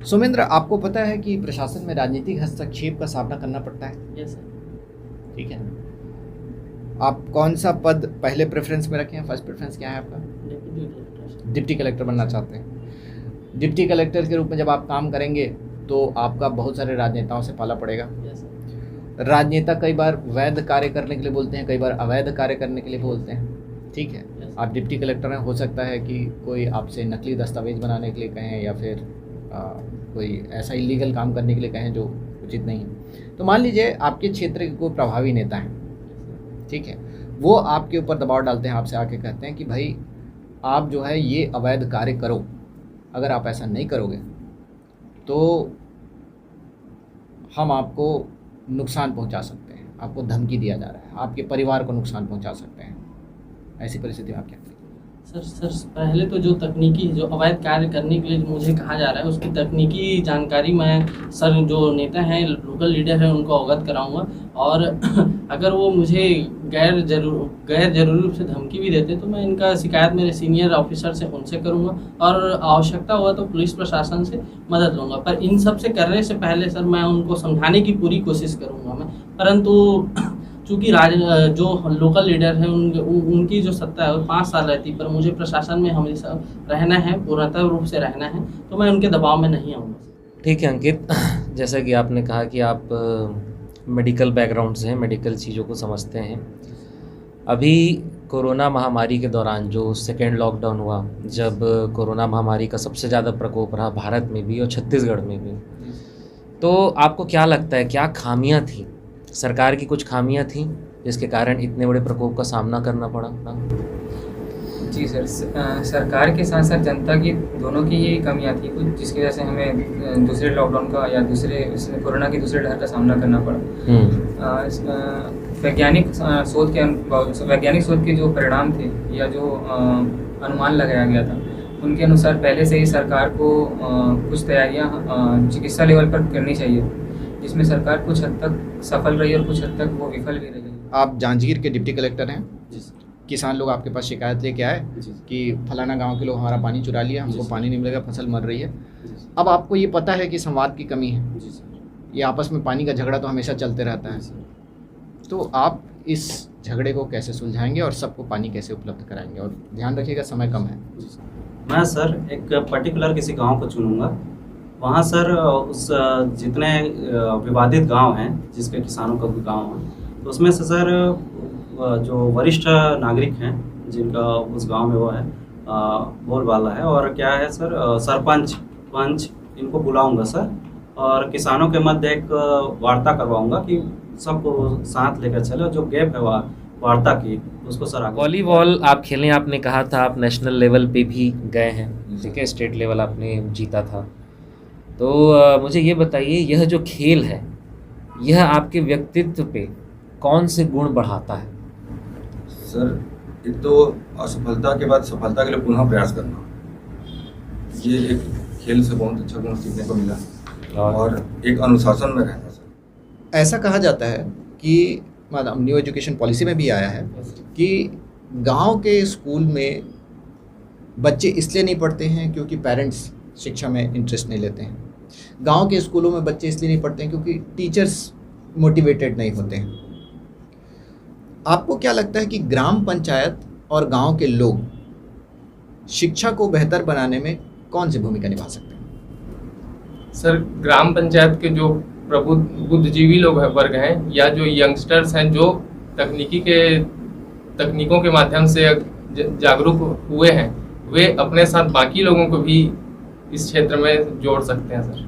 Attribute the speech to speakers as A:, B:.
A: सुमेंद्र, आपको पता है कि प्रशासन में राजनीतिक हस्तक्षेप का सामना करना पड़ता है?
B: Yes sir.
A: ठीक है। आप कौन सा पद पहले प्रेफरेंस में रखें? फर्स्ट प्रेफरेंस क्या है आपका?
B: Deputy collector.
A: डिप्टी कलेक्टर बनना चाहते हैं। डिप्टी कलेक्टर के रूप में जब आप काम करेंगे तो आपका बहुत सारे राजनेताओं से पाला पड़ेगा।
B: Yes sir.
A: राजनेता कई बार वैध कार्य करने के लिए बोलते हैं, कई बार अवैध कार्य करने के लिए बोलते हैं। ठीक है।
B: Yes.
A: आप डिप्टी कलेक्टर हैं, हो सकता है कि कोई आपसे नकली दस्तावेज बनाने के लिए कहें या फिर कोई ऐसा इलीगल काम करने के लिए कहें जो उचित नहीं है। तो मान लीजिए आपके क्षेत्र के कोई प्रभावी नेता हैं, ठीक है, वो आपके ऊपर दबाव डालते हैं, आपसे आके कहते हैं कि भाई आप जो है ये अवैध कार्य करो, अगर आप ऐसा नहीं करोगे तो हम आपको नुकसान पहुंचा सकते हैं, आपको धमकी दिया जा रहा है, आपके परिवार को नुकसान पहुंचा सकते हैं। ऐसी परिस्थिति में आप क्या करेंगे?
B: सर पहले तो जो तकनीकी जो अवैध कार्य करने के लिए मुझे कहा जा रहा है उसकी तकनीकी जानकारी मैं सर जो नेता हैं, लोकल लीडर हैं, उनको अवगत कराऊंगा। और अगर वो मुझे गैर जरूरी रूप से धमकी भी देते तो मैं इनका शिकायत मेरे सीनियर ऑफिसर से उनसे करूंगा और आवश्यकता हुआ तो पुलिस प्रशासन से मदद लूँगा। पर इन सब से करने से पहले सर मैं उनको समझाने की पूरी कोशिश करूँगा मैं। परंतु चूँकि जो लोकल लीडर हैं उनकी जो सत्ता है वो 5 साल रहती, पर मुझे प्रशासन में हमेशा रहना है, पूर्णतः रूप से रहना है, तो मैं उनके दबाव में नहीं आऊँगा।
C: ठीक है अंकित, जैसा कि आपने कहा कि आप मेडिकल बैकग्राउंड से हैं, मेडिकल चीज़ों को समझते हैं। अभी कोरोना महामारी के दौरान जो सेकेंड लॉकडाउन हुआ, जब कोरोना महामारी का सबसे ज़्यादा प्रकोप रहा भारत में भी और छत्तीसगढ़ में भी, तो आपको क्या लगता है क्या खामियां थी, सरकार की कुछ खामियां थी जिसके कारण इतने बड़े प्रकोप का सामना करना पड़ा?
D: जी सर, सरकार के साथ साथ जनता की दोनों की ही कमियां थी कुछ, जिसकी वजह से हमें दूसरे लॉकडाउन का या कोरोना की दूसरे लहर का सामना करना पड़ा। वैज्ञानिक शोध के जो परिणाम थे या जो अनुमान लगाया गया था उनके अनुसार पहले से ही सरकार को कुछ तैयारियां चिकित्सा लेवल पर करनी चाहिए, जिसमें सरकार कुछ हद तक सफल रही और कुछ हद तक वो विफल भी रही।
A: आप जांजगीर के डिप्टी कलेक्टर हैं।
B: जी सर।
A: किसान लोग आपके पास शिकायत लेके आए कि फलाना गांव के लोग हमारा पानी चुरा लिया, हमको पानी नहीं मिलेगा, फसल मर रही है। अब आपको ये पता है कि संवाद की कमी है, ये आपस में पानी का झगड़ा तो हमेशा चलते रहता है, तो आप इस झगड़े को कैसे सुलझाएंगे और सबको पानी कैसे उपलब्ध कराएंगे? और ध्यान रखिएगा समय कम है।
E: मैं सर एक पर्टिकुलर किसी गांव को चुनूंगा, वहाँ सर उस जितने विवादित गांव हैं जिसके किसानों का गांव है, तो उसमें से सर जो वरिष्ठ नागरिक हैं जिनका उस गांव में वो है बोलबाला है, और क्या है सर सरपंच पंच इनको बुलाऊंगा सर, और किसानों के मध्य एक वार्ता करवाऊंगा कि सबको साथ लेकर चले, जो गैप है वार्ता की उसको सर आगे।
C: वॉलीबॉल आप खेलें, आपने कहा था आप नेशनल लेवल पे भी गए हैं, ठीक है, स्टेट लेवल आपने जीता था, तो मुझे ये बताइए यह जो खेल है यह आपके व्यक्तित्व पे कौन से गुण बढ़ाता है?
F: सर एक तो असफलता के बाद सफलता के लिए पुनः प्रयास करना, ये एक खेल से बहुत अच्छा गुण सीखने को मिला, और एक अनुशासन में रहना। सर
A: ऐसा कहा जाता है कि मतलब न्यू एजुकेशन पॉलिसी में भी आया है कि गांव के स्कूल में बच्चे इसलिए नहीं पढ़ते हैं क्योंकि पेरेंट्स शिक्षा में इंटरेस्ट नहीं लेते हैं, गांव के स्कूलों में बच्चे इसलिए नहीं पढ़ते हैं क्योंकि टीचर्स मोटिवेटेड नहीं होते हैं। आपको क्या लगता है कि ग्राम पंचायत और गांव के लोग शिक्षा को बेहतर बनाने में कौन सी भूमिका निभा सकते हैं?
G: सर ग्राम पंचायत के जो प्रबुद्ध बुद्धिजीवी लोग वर्ग हैं या जो यंगस्टर्स हैं जो तकनीकों के माध्यम से जागरूक हुए हैं, वे अपने साथ बाकी लोगों को भी इस क्षेत्र में जोड़ सकते हैं सर।